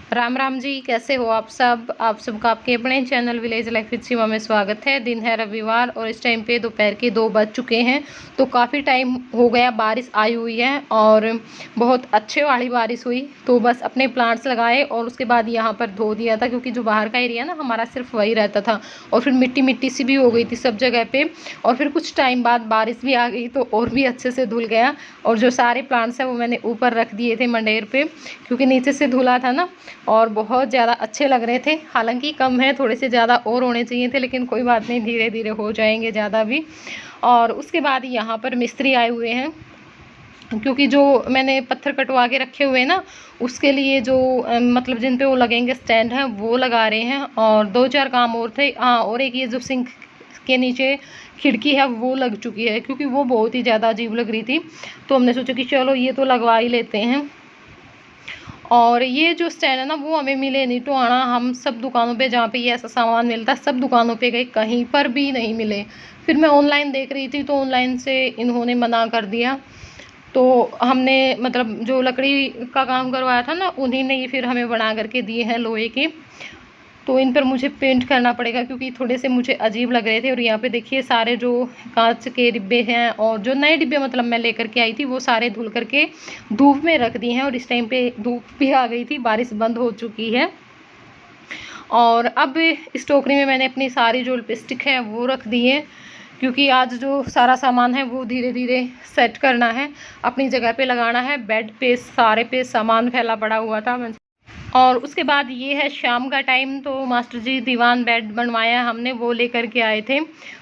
राम राम जी, कैसे हो आप सब। आप सबका आपके अपने चैनल विलेज लाइफ विद सीमा में स्वागत है। दिन है रविवार और इस टाइम पे दोपहर के 2 बज चुके हैं। तो काफ़ी टाइम हो गया, बारिश आई हुई है और बहुत अच्छे वाली बारिश हुई। तो बस अपने प्लांट्स लगाए और उसके बाद यहाँ पर धो दिया था, क्योंकि जो बाहर का एरिया ना हमारा सिर्फ वही रहता था और फिर मिट्टी मिट्टी सी भी हो गई थी सब जगह पे। और फिर कुछ टाइम बाद बारिश भी आ गई तो और भी अच्छे से धुल गया। और जो सारे प्लांट्स हैं वो मैंने ऊपर रख दिए थे मंडेर पे, क्योंकि नीचे से धुला था ना और बहुत ज़्यादा अच्छे लग रहे थे। हालांकि कम है, थोड़े से ज़्यादा और होने चाहिए थे, लेकिन कोई बात नहीं, धीरे धीरे हो जाएंगे ज़्यादा भी। और उसके बाद यहाँ पर मिस्त्री आए हुए हैं, क्योंकि जो मैंने पत्थर कटवा के रखे हुए हैं ना, उसके लिए जो मतलब जिन पे वो लगेंगे स्टैंड हैं वो लगा रहे हैं। और 2-4 काम और थे। हाँ, और एक ये जो सिंक के नीचे खिड़की है वो लग चुकी है, क्योंकि वो बहुत ही ज़्यादा अजीब लग रही थी। तो हमने सोचा कि चलो ये तो लगवा ही लेते हैं। और ये जो स्टैंड है ना वो हमें मिले नहीं, तो आना हम सब दुकानों पे जहाँ पे ये ऐसा सामान मिलता है सब दुकानों पे गए, कहीं पर भी नहीं मिले। फिर मैं ऑनलाइन देख रही थी तो ऑनलाइन से इन्होंने मना कर दिया। तो हमने मतलब जो लकड़ी का काम करवाया था ना, उन्हीं ने ये फिर हमें बना करके दिए हैं लोहे के। तो इन पर मुझे पेंट करना पड़ेगा, क्योंकि थोड़े से मुझे अजीब लग रहे थे। और यहाँ पे देखिए सारे जो कांच के डिब्बे हैं और जो नए डिब्बे मतलब मैं लेकर के आई थी वो सारे धुल करके धूप में रख दिए हैं। और इस टाइम पे धूप भी आ गई थी, बारिश बंद हो चुकी है। और अब इस टोकरी में मैंने अपनी सारी जो लिपस्टिक है वो रख दी है, क्योंकि आज जो सारा सामान है वो धीरे धीरे सेट करना है, अपनी जगह पे लगाना है। बेड पे सारे पे सामान फैला पड़ा हुआ था। और उसके बाद ये है शाम का टाइम, तो मास्टर जी दीवान बेड बनवाया हमने, वो लेकर के आए थे।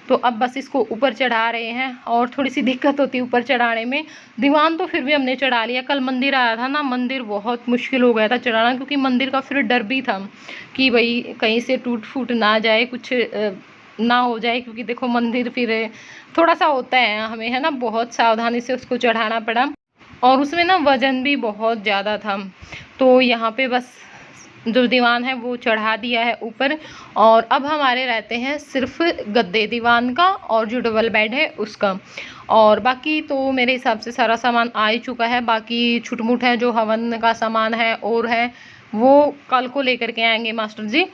तो अब बस इसको ऊपर चढ़ा रहे हैं और थोड़ी सी दिक्कत होती है ऊपर चढ़ाने में। दीवान तो फिर भी हमने चढ़ा लिया। कल मंदिर आया था ना, मंदिर बहुत मुश्किल हो गया था चढ़ाना, क्योंकि मंदिर का फिर डर भी था कि भाई कहीं से टूट फूट ना जाए, कुछ ना हो जाए। क्योंकि देखो मंदिर फिर थोड़ा सा होता है, हमें है ना बहुत सावधानी से उसको चढ़ाना पड़ा। और उसमें ना वज़न भी बहुत ज़्यादा था। तो यहाँ पे बस जो दीवान है वो चढ़ा दिया है ऊपर। और अब हमारे रहते हैं सिर्फ गद्दे दीवान का और जो डबल बेड है उसका। और बाकी तो मेरे हिसाब से सारा सामान आ ही चुका है। बाकी छुटमुट है जो हवन का सामान है और है, वो कल को लेकर के आएंगे मास्टर जी।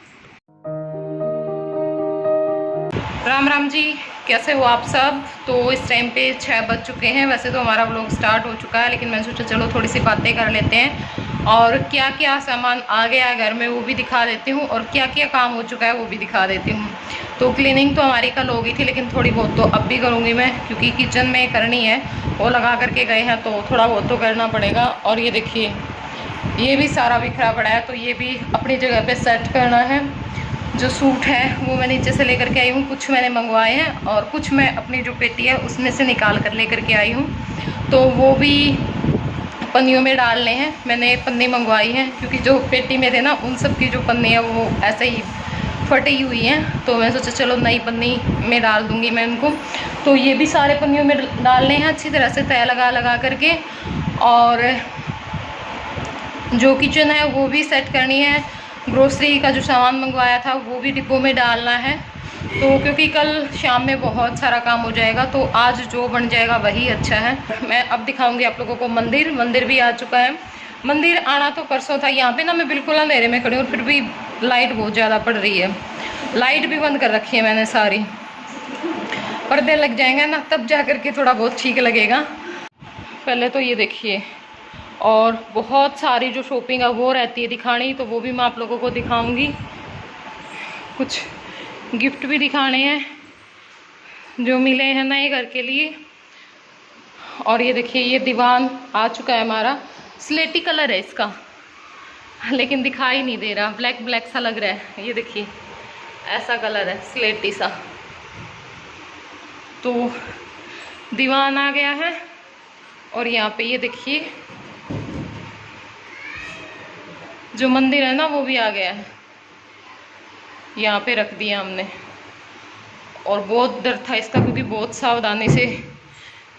राम राम जी, कैसे हो आप सब। तो इस टाइम पे 6 बज चुके हैं। वैसे तो हमारा व्लॉग स्टार्ट हो चुका है, लेकिन मैंने सोचा चलो थोड़ी सी बातें कर लेते हैं और क्या क्या सामान आ गया है घर में वो भी दिखा देती हूँ, और क्या क्या काम हो चुका है वो भी दिखा देती हूँ। तो क्लीनिंग तो हमारी कल हो गई थी, लेकिन थोड़ी बहुत तो अब भी करूँगी मैं, क्योंकि किचन में करनी है। वो लगा करके गए हैं तो थोड़ा बहुत तो करना पड़ेगा। और ये देखिए ये भी सारा बिखरा पड़ा है, तो ये भी अपनी जगह पर सेट करना है। जो सूट है वो मैं नीचे से लेकर के आई हूँ, कुछ मैंने मंगवाए हैं और कुछ मैं अपनी जो पेटी है उसमें से निकाल कर लेकर के आई हूँ। तो वो भी पन्नियों में डालने हैं। मैंने पन्नी मंगवाई है, क्योंकि जो पेटी में थे ना उन सब की जो पन्नी है वो ऐसे ही फटी हुई हैं। तो मैं सोचा चलो नई पन्नी में डाल दूँगी मैं उनको। तो ये भी सारे पन्नियों में डालने हैं अच्छी तरह से तय लगा लगा करके। और जो किचन है वो भी सेट करनी है। ग्रोसरी का जो सामान मंगवाया था वो भी डिब्बों में डालना है। तो क्योंकि कल शाम में बहुत सारा काम हो जाएगा, तो आज जो बन जाएगा वही अच्छा है। मैं अब दिखाऊंगी आप लोगों को मंदिर। मंदिर भी आ चुका है। मंदिर आना तो परसों था। यहाँ पे ना मैं बिल्कुल अंधेरे में खड़ी हूँ, फिर भी लाइट बहुत ज़्यादा पड़ रही है। लाइट भी बंद कर रखी है मैंने सारी। पर्दे लग जाएंगे ना तब जा करके थोड़ा बहुत ठीक लगेगा। पहले तो ये देखिए, और बहुत सारी जो शॉपिंग है वो रहती है दिखानी, तो वो भी मैं आप लोगों को दिखाऊंगी। कुछ गिफ्ट भी दिखाने हैं जो मिले हैं नए घर के लिए। और ये देखिए ये दीवान आ चुका है हमारा। स्लेटी कलर है इसका, लेकिन दिखाई नहीं दे रहा, ब्लैक ब्लैक सा लग रहा है। ये देखिए ऐसा कलर है स्लेटी सा। तो दीवान आ गया है। और यहाँ पे ये देखिए जो मंदिर है ना वो भी आ गया है, यहाँ पे रख दिया हमने। और बहुत डर था इसका, क्योंकि बहुत सावधानी से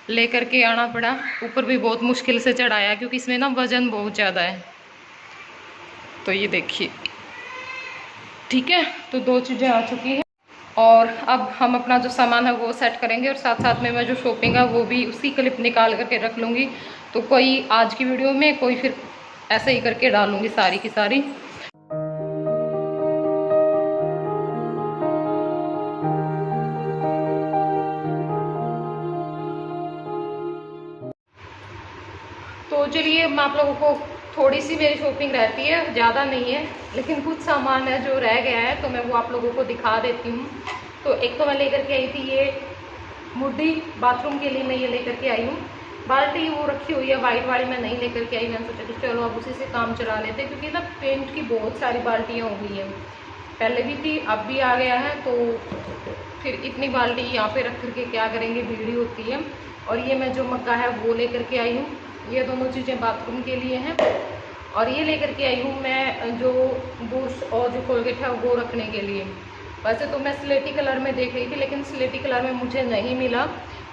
लेकर के आना पड़ा। ऊपर भी बहुत मुश्किल से चढ़ाया, क्योंकि इसमें ना वजन बहुत ज़्यादा है। तो ये देखिए, ठीक है। तो 2 चीज़ें आ चुकी हैं और अब हम अपना जो सामान है वो सेट करेंगे। और साथ साथ में मैं जो शॉपिंग है वो भी उसी क्लिप निकाल करके रख लूँगी। तो कोई आज की वीडियो में, कोई फिर ऐसे ही करके डालूँगी सारी की सारी। आप लोगों को थोड़ी सी मेरी शॉपिंग रहती है, ज़्यादा नहीं है, लेकिन कुछ सामान है जो रह गया है तो मैं वो आप लोगों को दिखा देती हूँ। तो एक तो मैं लेकर के आई थी ये मुड्डी, बाथरूम के लिए मैं ये लेकर के आई हूँ। बाल्टी वो रखी हुई है वाइट वाली, मैं नहीं लेकर के आई। मैंने सोचा कि चलो अब उसी से काम चला लेते हैं, क्योंकि ना पेंट की बहुत सारी बाल्टियाँ हो गई हैं। पहले भी थी, अब भी आ गया है, तो फिर इतनी बाल्टी यहाँ पे रख करके क्या करेंगे, भीड़ी होती है। और ये मैं जो मग्गा है वो लेकर के आई हूँ। ये दोनों चीज़ें बाथरूम के लिए हैं। और ये लेकर के आई हूँ मैं जो ब्रश और जो कोलगेट है वो रखने के लिए। वैसे तो मैं स्लेटी कलर में देख रही थी, लेकिन स्लेटी कलर में मुझे नहीं मिला,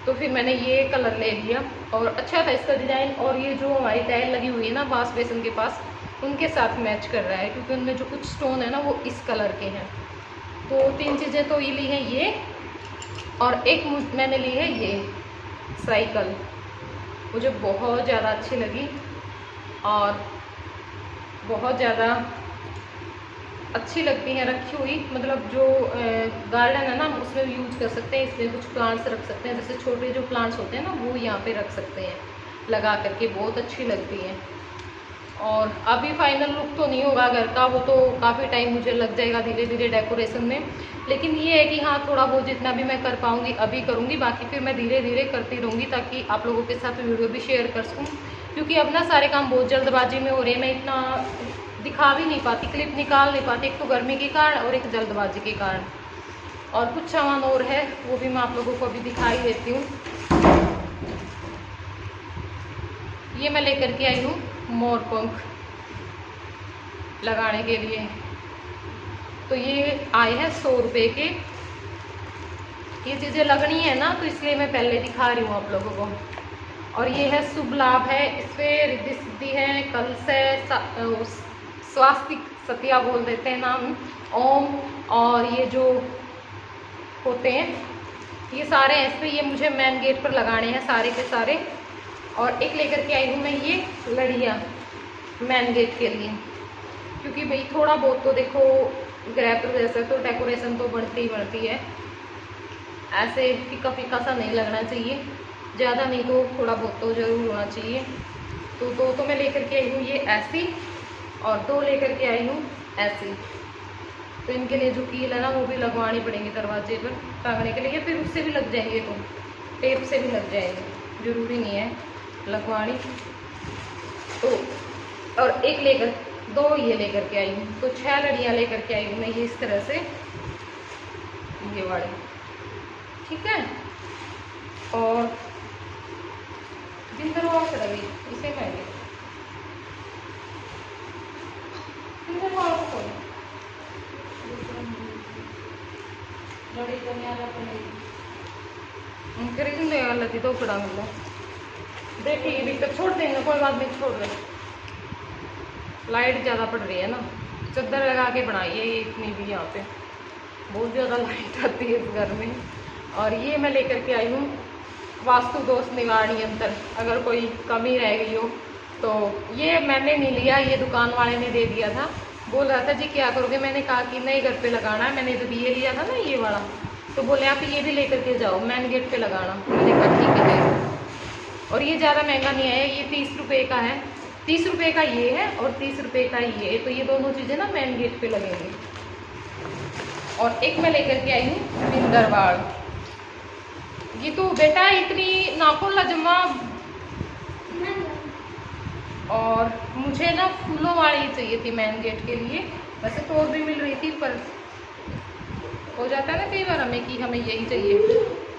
तो फिर मैंने ये कलर ले लिया। और अच्छा था इसका डिज़ाइन। और ये जो हमारी टाइल लगी हुई है ना वॉश बेसिन के पास, उनके साथ मैच कर रहा है, क्योंकि उनमें जो कुछ स्टोन है ना वो इस कलर के हैं। तो 3 चीज़ें तो ये ली हैं ये, और एक मैंने ली है ये साइकिल। मुझे बहुत ज़्यादा अच्छी लगी और बहुत ज़्यादा अच्छी लगती हैं रखी हुई। मतलब जो गार्डन है ना उसमें भी यूज कर सकते हैं, इसमें कुछ प्लांट्स रख सकते हैं, जैसे छोटे जो प्लांट्स होते हैं ना वो यहाँ पे रख सकते हैं लगा करके, बहुत अच्छी लगती हैं। और अभी फाइनल लुक तो नहीं होगा घर का, वो तो काफ़ी टाइम मुझे लग जाएगा धीरे धीरे डेकोरेशन में। लेकिन ये है कि हाँ थोड़ा बहुत जितना भी मैं कर पाऊँगी अभी करूँगी, बाकी फिर मैं धीरे धीरे करती रहूँगी, ताकि आप लोगों के साथ वीडियो भी शेयर कर सकूँ। क्योंकि अब ना सारे काम बहुत जल्दबाजी में हो रहे हैं, मैं इतना दिखा भी नहीं पाती, क्लिप निकाल नहीं पाती, एक तो गर्मी के कारण और एक जल्दबाजी के कारण। और कुछ सामान और है वो भी मैं आप लोगों को अभी दिखाई देती हूँ। ये मैं लेकर के आई हूँ मोर पंख लगाने के लिए। तो ये आए हैं 100 रुपये के। ये चीज़ें लगनी है ना, तो इसलिए मैं पहले दिखा रही हूँ आप लोगों को। और ये है शुभ लाभ है, इस पर रिद्धि सिद्धि है, कलश है, स्वास्तिक सतिया बोल देते हैं नाम, ओम, और ये जो होते हैं ये सारे हैं इस पर। ये मुझे मेन गेट पर लगाने हैं सारे के सारे। और एक लेकर के आई हूँ मैं ये लड़ियाँ मेन गेट के लिए, क्योंकि भाई थोड़ा बहुत तो देखो ग्रह प्रवेश तो डेकोरेशन तो बढ़ती ही बढ़ती है, ऐसे फीका फीका सा नहीं लगना चाहिए, ज़्यादा नहीं तो थोड़ा बहुत तो ज़रूर होना चाहिए। तो 2 तो मैं लेकर के आई हूँ ये ऐसी, और 2 लेकर के आई हूँ ऐसी। तो इनके लिए जो कील है ना वो भी लगवानी पड़ेंगी दरवाजे पर टांगने के लिए, या फिर उससे भी लग जाएंगे, तो टेप से भी लग जाएंगे, ज़रूरी नहीं है लगवानी। तो और एक लेकर 2 ये लेकर के आई हूँ, तो 6 लड़ियाँ लेकर के आई हूँ मैं ये इस तरह से, ये वाले, ठीक है। और दिन दरवाजा चढ़ेगी इसे मैं लगी तो पड़ा मिला। देखिए ये दिक्कत छोड़ देंगे, कोई बात नहीं, छोड़ रहे। लाइट ज़्यादा पड़ रही है ना, चादर लगा के बनाइए ये इतनी भी, यहाँ पे बहुत ज़्यादा लाइट आती है इस घर में। और ये मैं लेकर के आई हूँ वास्तु दोष निवारण यंत्र, अगर कोई कमी रह गई हो तो। ये मैंने नहीं लिया, ये दुकान वाले ने दे दिया था, बोल रहा था जी क्या करोगे, मैंने कहा कि नहीं घर पे लगाना है, मैंने तो ये लिया था ना ये वाला, तो बोले आप ये भी लेकर के जाओ मेन गेट पे लगाना। मैंने कहा ठीक है। और ये ज़्यादा महंगा नहीं है, ये 30 रुपये का है, 30 रुपये का ये है और 30 रुपये का ये, तो ये दोनों चीज़ें ना मेन गेट पे लगेंगी। और एक मैं लेकर के आई हूँ बिंदरवाड़। ये तो बेटा इतनी नाखून लजमा, और मुझे ना फूलों वाली चाहिए थी मेन गेट के लिए। वैसे तो और भी मिल रही थी, पर हो जाता है ना कई बार हमें कि हमें यही चाहिए।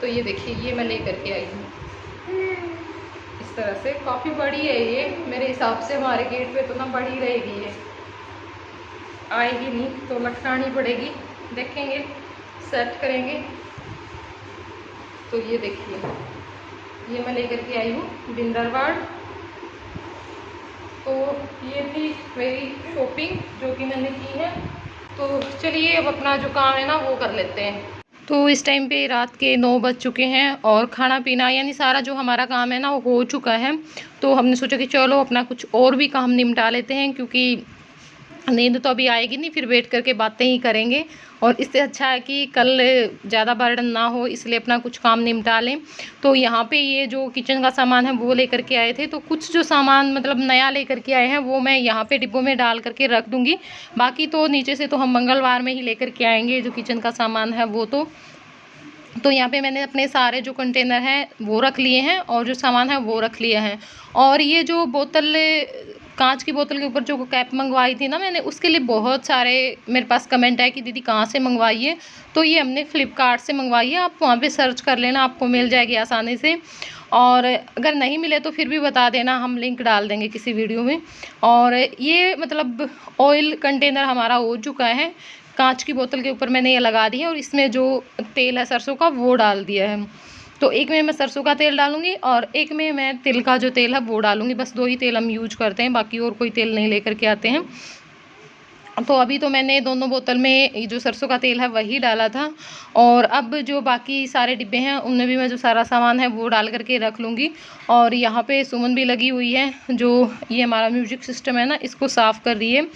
तो ये देखिए ये मैं लेकर के आई हूँ इस तरह से, काफ़ी बड़ी है ये मेरे हिसाब से, हमारे गेट पे तो ना बड़ी रहेगी ये, आएगी नहीं तो लटकानी पड़ेगी, देखेंगे सेट करेंगे। तो ये देखिए ये मैं लेकर के आई हूँ बिंदरवाड़। तो ये थी मेरी शॉपिंग जो कि मैंने की है। तो चलिए अब अपना जो काम है ना वो कर लेते हैं। तो इस टाइम पे रात के 9 बज चुके हैं और खाना पीना यानी सारा जो हमारा काम है ना वो हो चुका है। तो हमने सोचा कि चलो अपना कुछ और भी काम निपटा लेते हैं, क्योंकि नींद तो अभी आएगी नहीं, फिर वेट करके बातें ही करेंगे। और इससे अच्छा है कि कल ज़्यादा बर्डन ना हो, इसलिए अपना कुछ काम निपटा लें। तो यहाँ पे ये जो किचन का सामान है वो लेकर के आए थे, तो कुछ जो सामान मतलब नया लेकर के आए हैं वो मैं यहाँ पे डिब्बों में डाल करके रख दूँगी। बाकी तो नीचे से तो हम मंगलवार में ही लेकर के आएंगे जो किचन का सामान है वो। तो यहाँ पे मैंने अपने सारे जो कंटेनर हैं वो रख लिए हैं और जो सामान है वो रख लिया है। और ये जो बोतल, कांच की बोतल के ऊपर जो कैप मंगवाई थी ना मैंने, उसके लिए बहुत सारे मेरे पास कमेंट है कि दीदी कहाँ से मंगवाई है। तो ये हमने फ्लिपकार्ट से मंगवाई है, आप वहाँ पे सर्च कर लेना, आपको मिल जाएगी आसानी से। और अगर नहीं मिले तो फिर भी बता देना, हम लिंक डाल देंगे किसी वीडियो में। और ये मतलब ऑयल कंटेनर हमारा हो चुका है, कांच की बोतल के ऊपर मैंने ये लगा दी है और इसमें जो तेल है सरसों का वो डाल दिया है। तो एक में मैं सरसों का तेल डालूंगी और एक में मैं तिल का जो तेल है वो डालूंगी। बस 2 ही तेल हम यूज करते हैं, बाकी और कोई तेल नहीं लेकर के आते हैं। तो अभी तो मैंने दोनों बोतल में जो सरसों का तेल है वही डाला था। और अब जो बाकी सारे डिब्बे हैं उनमें भी मैं जो सारा सामान है वो डाल करके रख लूँगी। और यहाँ पे सुमन भी लगी हुई है, जो ये हमारा म्यूजिक सिस्टम है ना, इसको साफ़ कर रही है।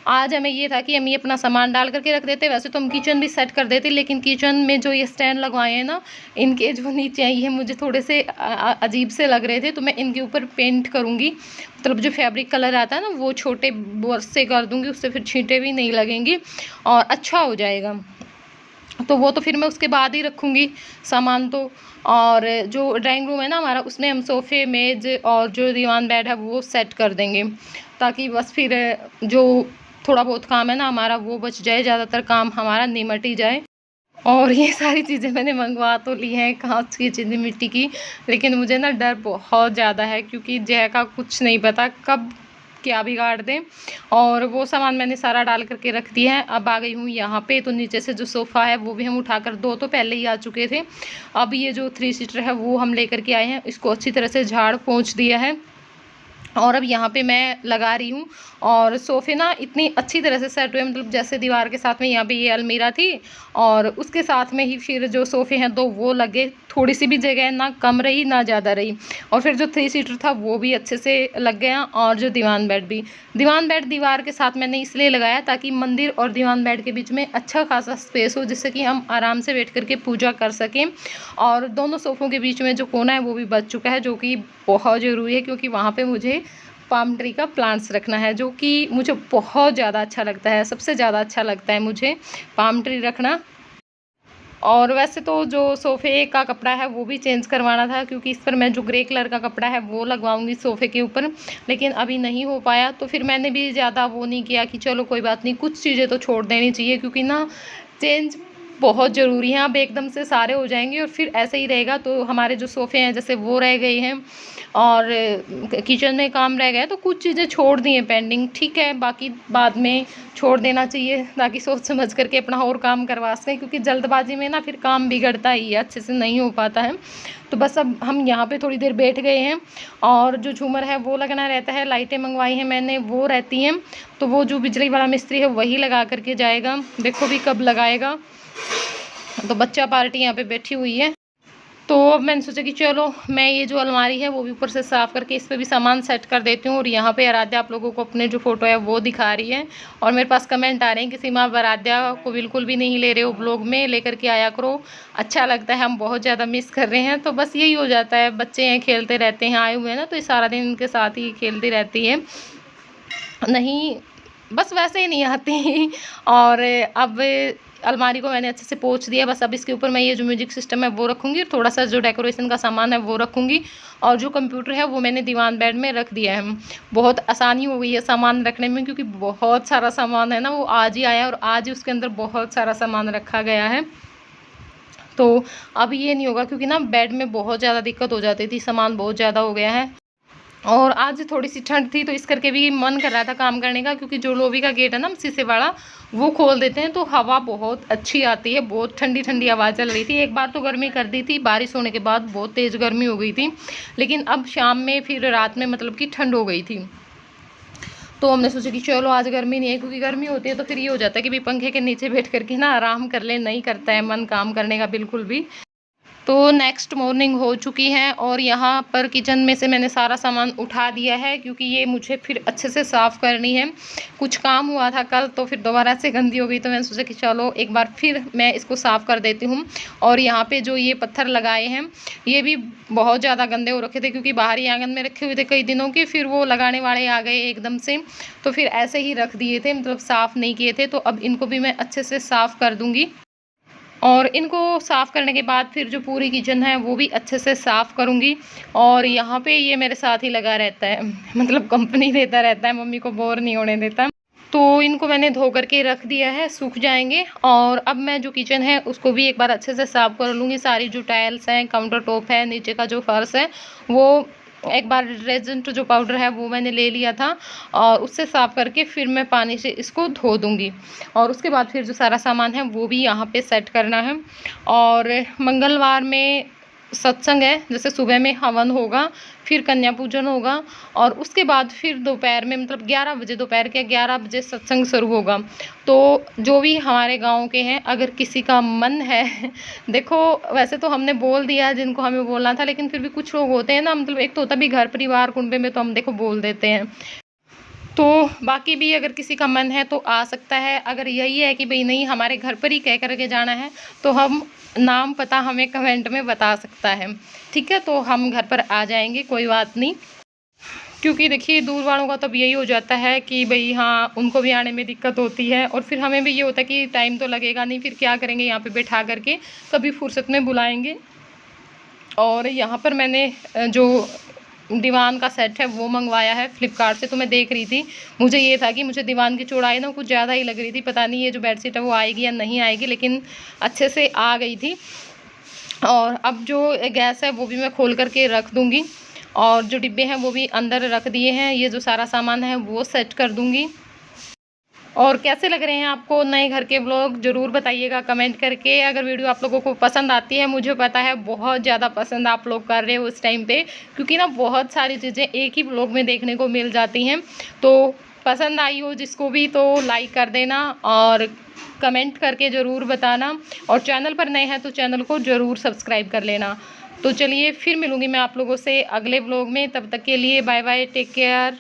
आज हमें ये था कि हम ये अपना सामान डाल करके रख देते, वैसे तो हम किचन भी सेट कर देते, लेकिन किचन में जो ये स्टैंड लगवाए हैं ना, इनके जो नीचे आई है मुझे थोड़े से अजीब से लग रहे थे, तो मैं इनके ऊपर पेंट करूँगी। मतलब जो फैब्रिक कलर आता है ना वो छोटे ब्रश से कर दूँगी, उससे फिर छींटे भी नहीं लगेंगी और अच्छा हो जाएगा। तो वो तो फिर मैं उसके बाद ही रखूँगी सामान तो। और जो ड्राइंग रूम है ना हमारा, उसमें हम सोफ़े, मेज़ और जो दीवान बेड है वो सेट कर देंगे, ताकि बस फिर जो थोड़ा बहुत काम है ना हमारा वो बच जाए, ज़्यादातर काम हमारा निमट ही जाए। और ये सारी चीज़ें मैंने मंगवा तो ली हैं, कांच की चीज़ें, मिट्टी की, लेकिन मुझे ना डर बहुत ज़्यादा है, क्योंकि जय का कुछ नहीं पता कब क्या बिगाड़ दें। और वो सामान मैंने सारा डाल करके रख दिया है। अब आ गई हूँ यहाँ पे, तो नीचे से जो सोफ़ा है वो भी हम उठाकर, 2 तो पहले ही आ चुके थे। अब ये जो 3 सीटर है वो हम लेकर के आए हैं, इसको अच्छी तरह से झाड़ पोंछ दिया है। और अब यहाँ पे मैं लगा रही हूँ। और सोफ़े ना इतनी अच्छी तरह से सेट हुए, मतलब जैसे दीवार के साथ में यहाँ पे ये अलमीरा थी और उसके साथ में ही फिर जो सोफ़े हैं 2 वो लगे, थोड़ी सी भी जगह ना कम रही ना ज़्यादा रही। और फिर जो 3 सीटर था वो भी अच्छे से लग गया। और जो दीवान बेड दीवार के साथ मैंने इसलिए लगाया ताकि मंदिर और दीवान बेड के बीच में अच्छा खासा स्पेस हो, जिससे कि हम आराम से बैठ करके पूजा कर सकें। और दोनों सोफ़ों के बीच में जो कोना है वो भी बच चुका है, जो कि बहुत ज़रूरी है, क्योंकि वहाँ पे मुझे पाम ट्री का प्लांट्स रखना है, जो कि मुझे बहुत ज़्यादा अच्छा लगता है। सबसे ज़्यादा अच्छा लगता है मुझे पाम ट्री रखना। और वैसे तो जो सोफ़े का कपड़ा है वो भी चेंज करवाना था, क्योंकि इस पर मैं जो ग्रे कलर का कपड़ा है वो लगवाऊंगी सोफ़े के ऊपर, लेकिन अभी नहीं हो पाया। तो फिर मैंने भी ज़्यादा वो नहीं किया कि चलो कोई बात नहीं, कुछ चीज़ें तो छोड़ देनी चाहिए, क्योंकि ना चेंज बहुत ज़रूरी है। अब एकदम से सारे हो जाएंगे और फिर ऐसे ही रहेगा, तो हमारे जो सोफ़े हैं जैसे वो रह गए हैं और किचन में काम रह गया है, तो कुछ चीज़ें छोड़ दी हैं पेंडिंग, ठीक है, बाकी बाद में छोड़ देना चाहिए, ताकि सोच समझ करके अपना और काम करवा सकें, क्योंकि जल्दबाजी में ना फिर काम बिगड़ता ही है, अच्छे से नहीं हो पाता है। तो बस अब हम यहाँ पे थोड़ी देर बैठ गए हैं। और जो झूमर है वो लगना रहता है, लाइटें मंगवाई हैं मैंने वो रहती हैं, तो वो जो बिजली वाला मिस्त्री है वही लगा करके जाएगा, देखो भी कब लगाएगा। तो बच्चा पार्टी यहाँ पे बैठी हुई है। तो अब मैंने सोचा कि चलो मैं ये जो अलमारी है वो भी ऊपर से साफ़ करके इस पे भी सामान सेट कर देती हूँ। और यहाँ पे आराध्या आप लोगों को अपने जो फ़ोटो है वो दिखा रही है, और मेरे पास कमेंट आ रहे हैं कि सीमा आप आराध्या को बिल्कुल भी नहीं ले रहे हो ब्लॉग में, लेकर के आया करो, अच्छा लगता है, हम बहुत ज़्यादा मिस कर रहे हैं। तो बस यही हो जाता है, बच्चे हैं खेलते रहते हैं, आए हुए हैं ना, तो ये सारा दिन इनके साथ ही खेलती रहती है, नहीं बस वैसे ही नहीं आती। और अब अलमारी को मैंने अच्छे से पोंछ दिया, बस अब इसके ऊपर मैं ये जो म्यूजिक सिस्टम है वो रखूँगी, और थोड़ा सा जो डेकोरेशन का सामान है वो रखूँगी। और जो कंप्यूटर है वो मैंने दीवान बेड में रख दिया है। बहुत आसानी हो गई है सामान रखने में, क्योंकि बहुत सारा सामान है ना, वो आज ही आया और आज ही उसके अंदर बहुत सारा सामान रखा गया है। तो अब ये नहीं होगा, क्योंकि ना बेड में बहुत ज़्यादा दिक्कत हो जाती थी, सामान बहुत ज़्यादा हो गया है। और आज थोड़ी सी ठंड थी, तो इस करके भी मन कर रहा था काम करने का, क्योंकि जो लोबी का गेट है ना शीशे वाला, वो खोल देते हैं तो हवा बहुत अच्छी आती है, बहुत ठंडी ठंडी हवा चल रही थी। एक बार तो गर्मी कर दी थी, बारिश होने के बाद बहुत तेज़ गर्मी हो गई थी, लेकिन अब शाम में फिर रात में मतलब कि ठंड हो गई थी। तो हमने सोचा कि चलो आज गर्मी नहीं है, क्योंकि गर्मी होती है तो फिर ये हो जाता है कि भी पंखे के नीचे बैठ करके ना आराम कर ले, नहीं करता है मन काम करने का बिल्कुल भी। तो नेक्स्ट मॉर्निंग हो चुकी है और यहाँ पर किचन में से मैंने सारा सामान उठा दिया है, क्योंकि ये मुझे फिर अच्छे से साफ़ करनी है। कुछ काम हुआ था कल, तो फिर दोबारा से गंदी हो गई, तो मैंने सोचा कि चलो एक बार फिर मैं इसको साफ़ कर देती हूँ। और यहाँ पे जो ये पत्थर लगाए हैं ये भी बहुत ज़्यादा गंदे हो रखे थे, क्योंकि बाहरी आंगन में रखे हुए थे कई दिनों के, फिर वो लगाने वाले आ गए एकदम से, तो फिर ऐसे ही रख दिए थे, मतलब साफ़ नहीं किए थे। तो अब इनको भी मैं अच्छे से साफ़ कर दूँगी और इनको साफ़ करने के बाद फिर जो पूरी किचन है वो भी अच्छे से साफ़ करूँगी। और यहाँ पे ये मेरे साथ ही लगा रहता है, मतलब कंपनी देता रहता है, मम्मी को बोर नहीं होने देता। तो इनको मैंने धो करके रख दिया है, सूख जाएंगे। और अब मैं जो किचन है उसको भी एक बार अच्छे से साफ़ कर लूँगी। सारी जो टाइल्स हैं, काउंटर टॉप है, नीचे का जो फर्श है, वो एक बार डिटर्जेंट जो पाउडर है वो मैंने ले लिया था, और उससे साफ़ करके फिर मैं पानी से इसको धो दूँगी। और उसके बाद फिर जो सारा सामान है वो भी यहाँ पे सेट करना है। और मंगलवार में सत्संग है, जैसे सुबह में हवन होगा, फिर कन्या पूजन होगा, और उसके बाद फिर दोपहर में, मतलब 11 बजे, दोपहर के 11 बजे सत्संग शुरू होगा। तो जो भी हमारे गांव के हैं, अगर किसी का मन है देखो वैसे तो हमने बोल दिया जिनको हमें बोलना था, लेकिन फिर भी कुछ लोग होते हैं ना, मतलब एक तो होता भी घर परिवार कुंबे में, तो हम देखो बोल देते हैं। तो बाकी भी अगर किसी का मन है तो आ सकता है। अगर यही है कि भाई नहीं हमारे घर पर ही कह करके जाना है, तो हम नाम पता हमें कमेंट में बता सकता है, ठीक है, तो हम घर पर आ जाएंगे, कोई बात नहीं। क्योंकि देखिए दूर वालों का तब यही हो जाता है कि भाई हाँ उनको भी आने में दिक्कत होती है, और फिर हमें भी ये होता है कि टाइम तो लगेगा नहीं, फिर क्या करेंगे यहाँ पे बैठा करके, कभी फुर्सत में बुलाएंगे। और यहाँ पर मैंने जो दीवान का सेट है वो मंगवाया है फ्लिपकार्ट से। तो मैं देख रही थी, मुझे ये था कि मुझे दीवान की चौड़ाई ना कुछ ज़्यादा ही लग रही थी, पता नहीं ये जो बेडशीट है वो आएगी या नहीं आएगी, लेकिन अच्छे से आ गई थी। और अब जो गैस है वो भी मैं खोल करके रख दूँगी, और जो डिब्बे हैं वो भी अंदर रख दिए हैं। ये जो सारा सामान है वो सेट कर दूँगी। और कैसे लग रहे हैं आपको नए घर के व्लॉग, ज़रूर बताइएगा कमेंट करके। अगर वीडियो आप लोगों को पसंद आती है, मुझे पता है बहुत ज़्यादा पसंद आप लोग कर रहे हो उस टाइम पे, क्योंकि ना बहुत सारी चीज़ें एक ही व्लॉग में देखने को मिल जाती हैं। तो पसंद आई हो जिसको भी तो लाइक कर देना और कमेंट करके ज़रूर बताना, और चैनल पर नए हैं तो चैनल को ज़रूर सब्सक्राइब कर लेना। तो चलिए फिर मिलूँगी मैं आप लोगों से अगले व्लॉग में, तब तक के लिए बाय बाय, टेक केयर।